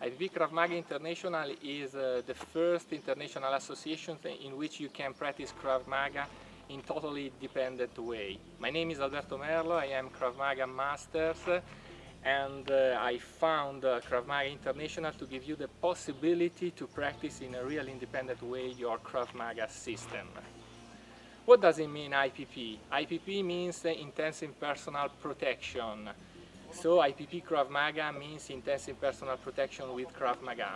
IPP Krav Maga International is the first international association in which you can practice Krav Maga in totally independent way. My name is Alberto Merlo, I am Krav Maga Masters, and I found Krav Maga International to give you the possibility to practice in a real independent way your Krav Maga system. What does it mean, IPP? IPP means Intensive Personal Protection. So IPP Krav Maga means Intensive Personal Protection with Krav Maga.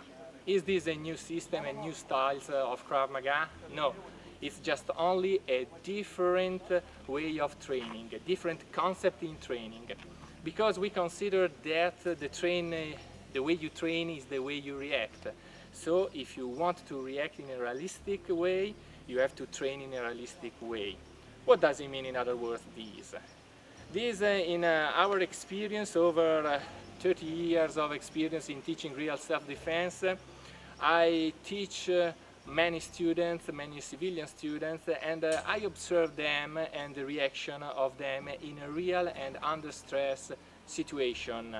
Is this a new system and new styles of Krav Maga? No, it's just only a different way of training, a different concept in training. Because we consider that the way you train is the way you react. So if you want to react in a realistic way, you have to train in a realistic way. What does it mean, in other words, this? This, in our experience, over 30 years of experience in teaching real self-defense, I teach many students, many civilian students, and I observe them and the reaction of them in a real and under stress situation.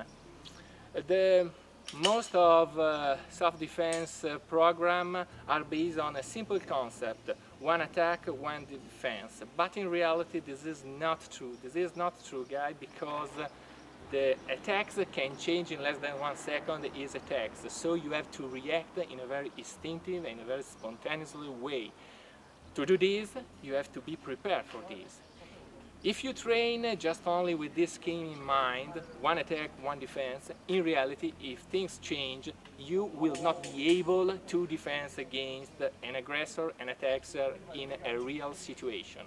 Most of self-defense program are based on a simple concept: one attack, one defense. But in reality, this is not true. This is not true, guys, because the attacks can change in less than 1 second is attacks. So you have to react in a very instinctive and a very spontaneous way. To do this, you have to be prepared for this. If you train just only with this scheme in mind, one attack, one defense, in reality, if things change, you will not be able to defend against an aggressor, an attacker in a real situation.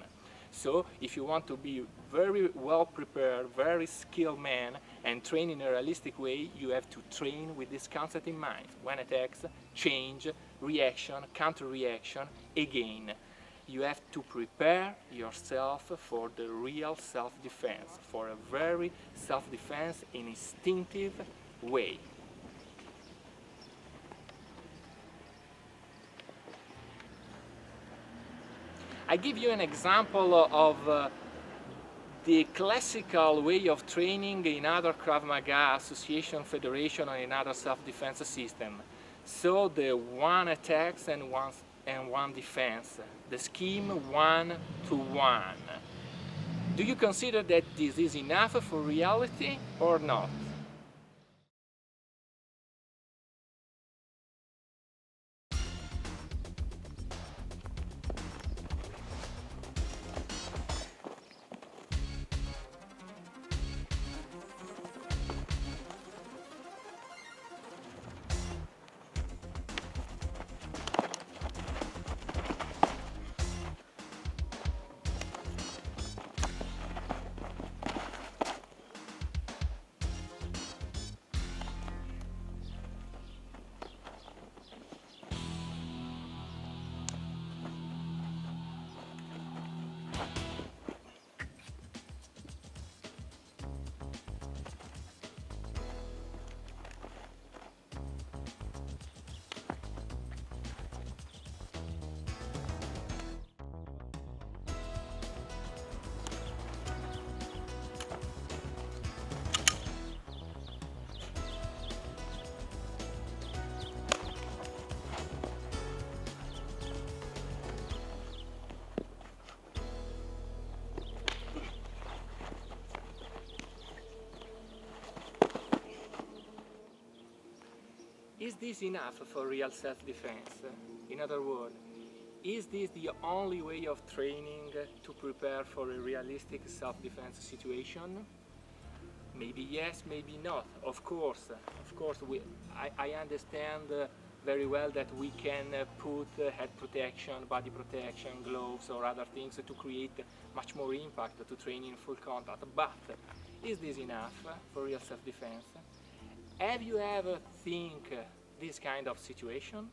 So, if you want to be very well prepared, very skilled man, and train in a realistic way, you have to train with this concept in mind. One attacks, change, reaction, counter-reaction, again. You have to prepare yourself for the real self-defense, for a very self-defense in instinctive way. I give you an example of the classical way of training in other Krav Maga association, federation, or in other self-defense system. So the one attacks and one defense, the scheme 1-to-1. Do you consider that this is enough for reality or not? Is this enough for real self-defense? In other words, is this the only way of training to prepare for a realistic self-defense situation? Maybe yes, maybe not. Of course, I understand very well that we can put head protection, body protection, gloves or other things to create much more impact to train in full contact. But is this enough for real self-defense? Have you ever think this kind of situation?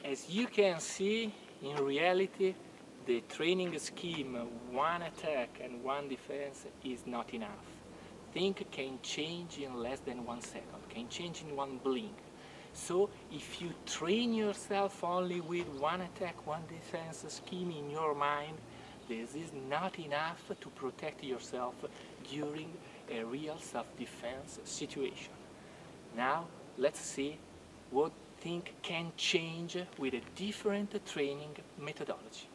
As you can see, in reality, the training scheme, one attack and one defense is not enough. Things can change in less than 1 second, can change in one blink. So if you train yourself only with one attack, one defense scheme in your mind, this is not enough to protect yourself during a real self-defense situation. Now let's see what things can change with a different training methodology.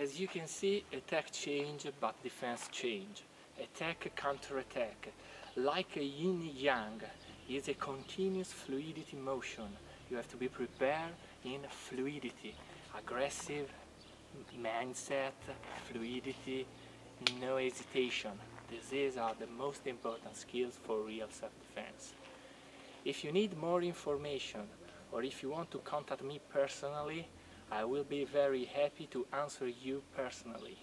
As you can see, attack change but defense change. Attack counter-attack, like a yin-yang, is a continuous fluidity motion. You have to be prepared in fluidity, aggressive mindset, fluidity, no hesitation. These are the most important skills for real self-defense. If you need more information or if you want to contact me personally, I will be very happy to answer you personally.